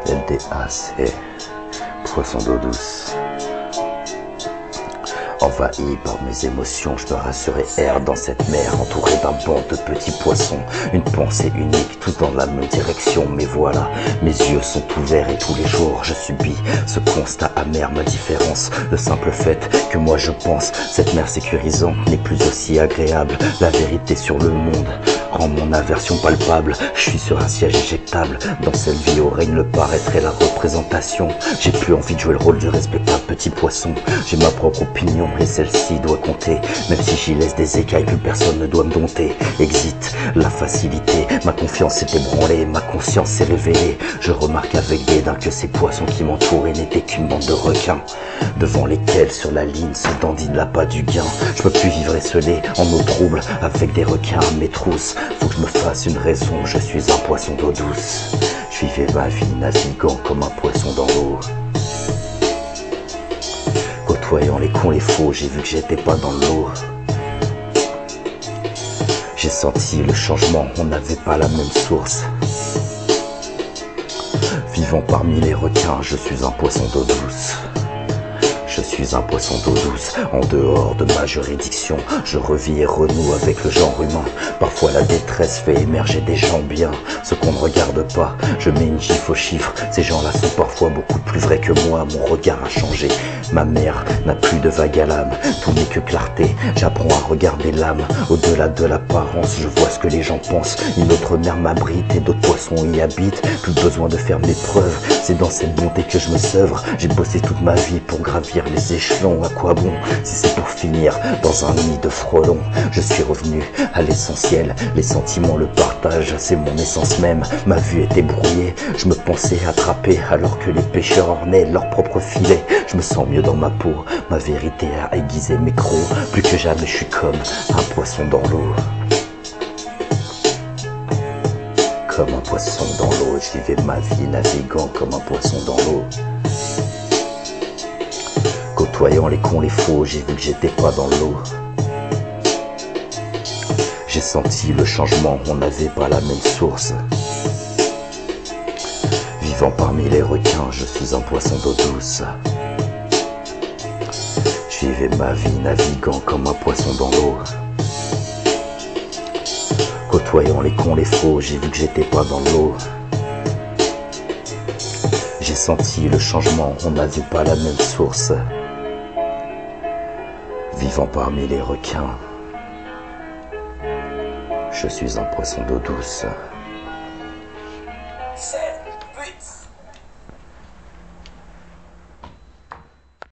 LDAC, poisson d'eau douce. Envahi par mes émotions, je me rassurais erre dans cette mer, entouré d'un banc de petits poissons. Une pensée unique, tout dans la même direction. Mais voilà, mes yeux sont ouverts et tous les jours je subis ce constat amer, ma différence. Le simple fait que moi je pense, cette mer sécurisante n'est plus aussi agréable. La vérité sur le monde rend mon aversion palpable. Je suis sur un siège éjectable, dans cette vie où règne le paraître et la représentation. J'ai plus envie de jouer le rôle du respectable petit poisson. J'ai ma propre opinion et celle-ci doit compter. Même si j'y laisse des écailles, plus personne ne doit me dompter. Exit la facilité, ma confiance s'est ébranlée, ma conscience s'est révélée. Je remarque avec dédain que ces poissons qui m'entouraient n'étaient qu'une bande de requins, devant lesquels sur la ligne se dandine l'appât du gain. Je peux plus vivre esselé en eau trouble avec des requins à mes trousses. Faut que je me fasse une raison, je suis un poisson d'eau douce. Je vivais ma vie naviguant comme un poisson dans l'eau. Côtoyant les cons, les faux, j'ai vu que j'étais pas dans l'eau. J'ai senti le changement, on n'avait pas la même source. Vivant parmi les requins, je suis un poisson d'eau douce. Je suis un poisson d'eau douce, en dehors de ma juridiction. Je revis et renoue avec le genre humain. Parfois la détresse fait émerger des gens bien, ceux qu'on ne regarde pas. Je mets une gifle aux chiffres, ces gens-là sont parfois beaucoup plus vrais que moi. Mon regard a changé, ma mère n'a plus de vague à l'âme. Tout n'est que clarté, j'apprends à regarder l'âme. Au-delà de l'apparence, je vois ce que les gens pensent. Une autre mer m'abrite et d'autres poissons y habitent. Plus besoin de faire mes preuves, c'est dans cette bonté que je me seuvre. J'ai bossé toute ma vie pour gravir les échelons, à quoi bon si c'est pour finir dans un nid de frelons. Je suis revenu à l'essentiel, les sentiments, le partage, c'est mon essence même. Ma vue était brouillée, je me pensais attrapé alors que les pêcheurs ornaient leur propre filet. Je me sens mieux dans ma peau, ma vérité a aiguisé mes crocs. Plus que jamais je suis comme un poisson dans l'eau. Comme un poisson dans l'eau, je vivais ma vie naviguant comme un poisson dans l'eau. Côtoyant les cons, les faux, j'ai vu que j'étais pas dans l'eau. J'ai senti le changement, on n'avait pas la même source. Vivant parmi les requins, je suis un poisson d'eau douce. Je vivais ma vie naviguant comme un poisson dans l'eau. Côtoyant les cons, les faux, j'ai vu que j'étais pas dans l'eau. J'ai senti le changement, on n'avait pas la même source. Vivant parmi les requins, je suis un poisson d'eau douce.